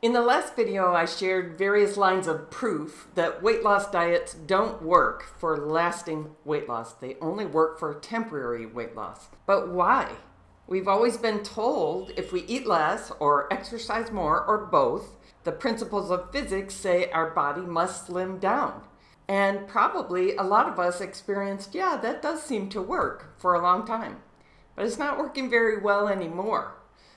In the last video, I shared various lines of proof that weight loss diets don't work for lasting weight loss. They only work for temporary weight loss. But why? We've always been told if we eat less or exercise more or both, the principles of physics say our body must slim down. And probably a lot of us experienced, yeah, that does seem to work for a long time. But it's not working very well anymore.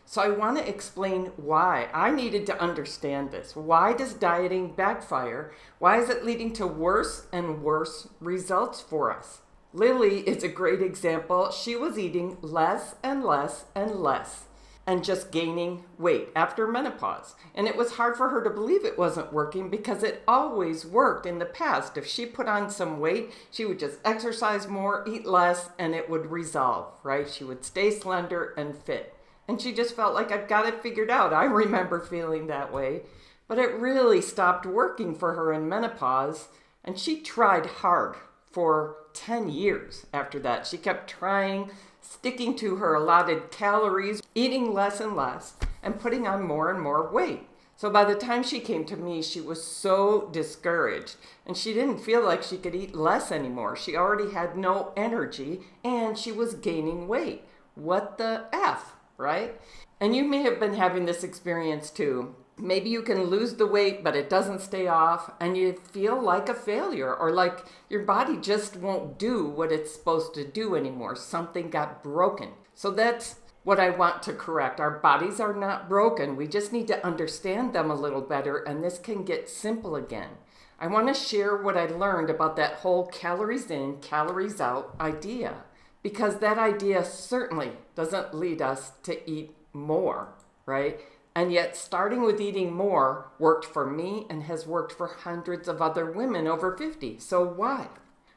So I want to explain why. I needed to understand this. Why does dieting backfire? Why is it leading to worse and worse results for us? Lily is a great example. She was eating less and less and less and just gaining weight after menopause. And it was hard for her to believe it wasn't working because it always worked in the past. If she put on some weight, she would just exercise more, eat less, and it would resolve, right? She would stay slender and fit. And she just felt like, I've got it figured out. I remember feeling that way. But it really stopped working for her in menopause. And she tried hard for 10 years after that. She kept trying, sticking to her allotted calories, eating less and less, and putting on more and more weight. So by the time she came to me, she was so discouraged. And she didn't feel like she could eat less anymore. She already had no energy, and she was gaining weight. What the F? Right? And you may have been having this experience too. Maybe you can lose the weight, but it doesn't stay off, and you feel like a failure or like your body just won't do what it's supposed to do anymore. Something got broken. So that's what I want to correct. Our bodies are not broken. We just need to understand them a little better, and this can get simple again. I want to share what I learned about that whole calories in, calories out idea. Because that idea certainly doesn't lead us to eat more, right? And yet starting with eating more worked for me and has worked for hundreds of other women over 50. So why?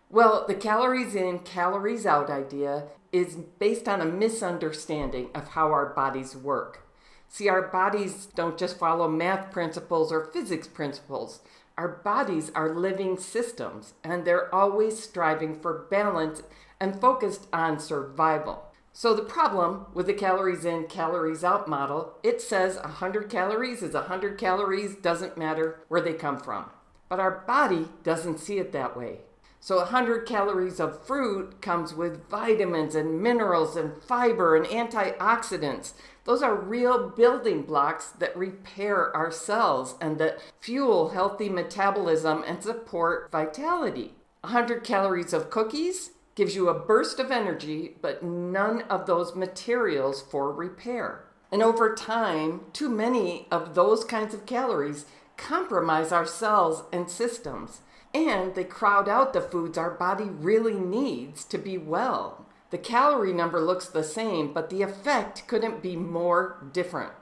Well, the calories in, calories out idea is based on a misunderstanding of how our bodies work. See, our bodies don't just follow math principles or physics principles. Our bodies are living systems, and they're always striving for balance and focused on survival. So the problem with the calories in, calories out model, it says 100 calories is 100 calories, doesn't matter where they come from. But our body doesn't see it that way. So 100 calories of fruit comes with vitamins and minerals and fiber and antioxidants. Those are real building blocks that repair our cells and that fuel healthy metabolism and support vitality. 100 calories of cookies gives you a burst of energy, but none of those materials for repair. And over time, too many of those kinds of calories compromise our cells and systems, and they crowd out the foods our body really needs to be well. The calorie number looks the same, but the effect couldn't be more different.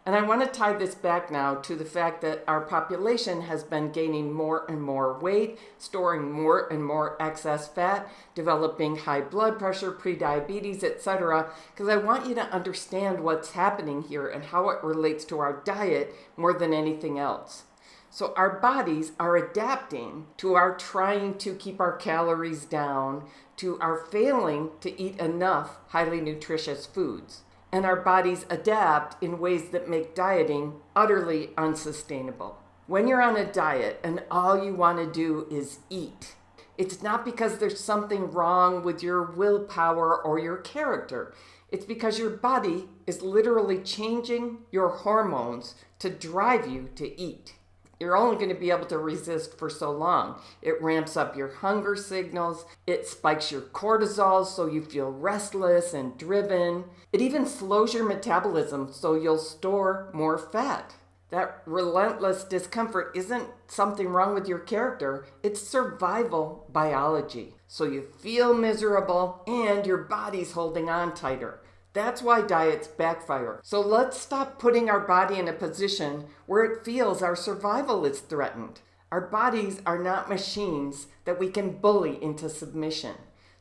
And I want to tie this back now to the fact that our population has been gaining more and more weight, storing more and more excess fat, developing high blood pressure, prediabetes, etc. Because I want you to understand what's happening here and how it relates to our diet more than anything else. So our bodies are adapting to our trying to keep our calories down, to our failing to eat enough highly nutritious foods. And our bodies adapt in ways that make dieting utterly unsustainable. When you're on a diet and all you want to do is eat, it's not because there's something wrong with your willpower or your character. It's because your body is literally changing your hormones to drive you to eat. You're only going to be able to resist for so long. It ramps up your hunger signals. It spikes your cortisol so you feel restless and driven. It even slows your metabolism so you'll store more fat. That relentless discomfort isn't something wrong with your character. It's survival biology. So you feel miserable and your body's holding on tighter. That's why diets backfire. So let's stop putting our body in a position where it feels our survival is threatened. Our bodies are not machines that we can bully into submission.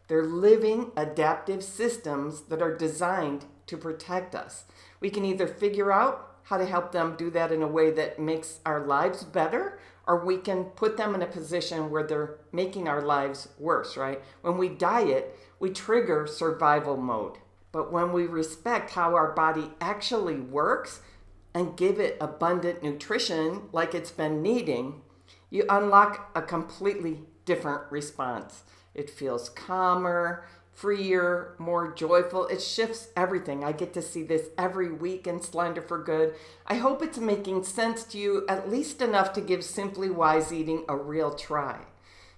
They're living, adaptive systems that are designed to protect us. We can either figure out how to help them do that in a way that makes our lives better, or we can put them in a position where they're making our lives worse, right? When we diet, we trigger survival mode. But when we respect how our body actually works, and give it abundant nutrition like it's been needing, you unlock a completely different response. It feels calmer, freer, more joyful. It shifts everything. I get to see this every week in Slender for Good. I hope it's making sense to you, at least enough to give Simply Wise Eating a real try,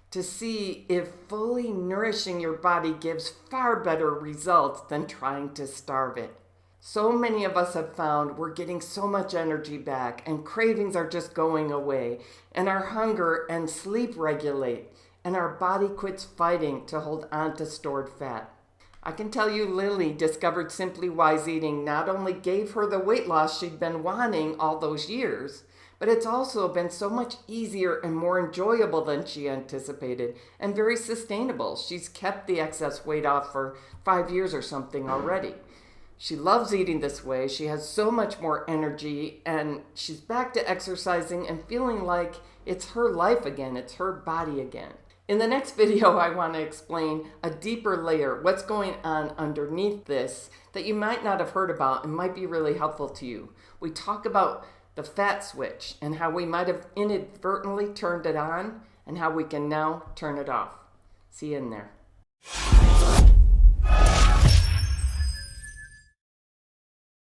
to see if fully nourishing your body gives far better results than trying to starve it. So many of us have found we're getting so much energy back, and cravings are just going away, and our hunger and sleep regulate, and our body quits fighting to hold on to stored fat. I can tell you Lily discovered Simply Wise Eating not only gave her the weight loss she'd been wanting all those years, but it's also been so much easier and more enjoyable than she anticipated, and very sustainable. She's kept the excess weight off for 5 years or something already. She loves eating this way. She has so much more energy, and she's back to exercising and feeling like it's her life again. It's her body again. In the next video, I want to explain a deeper layer, what's going on underneath this that you might not have heard about and might be really helpful to you. We talk about the fat switch and how we might have inadvertently turned it on and how we can now turn it off. See you in there.